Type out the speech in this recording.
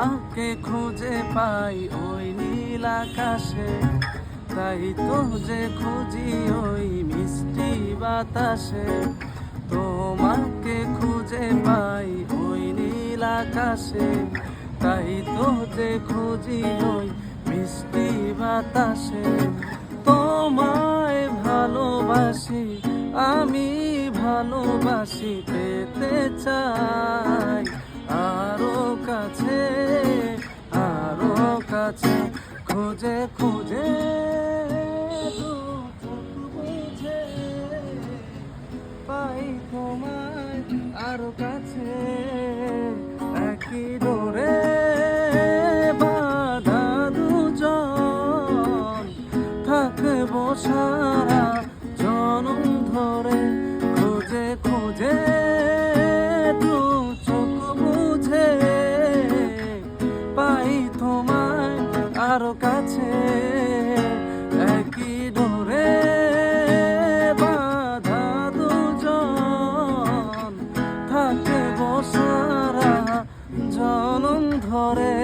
তোমাকে খুঁজে পাই ওই নীল আকাশে, তাই তো যে খুঁজি ওই মিষ্টি বাতাসে। তোমাকে খুঁজে পাই ওই নীল আকাশে, তাই তো যে খুঁজি ওই মিষ্টি বাতাসে। তোমায় ভালোবাসি আমি, ভালোবাসি পেতে চাই আরো কাছে, আরো কাছে। খুঁজে খুঁজে দু চোখ বুঝে পাই তোমায় আরো কাছে। একই ডোরে বাঁধা দুজন, থাকবো সারা জনম ধরে। খুঁজে খুঁজে দু চোখ বুঝে পাই তোমায় আরো কাছে। একই ডোরে বাঁধা দুজন, থাকবো সারা জনম ধরে।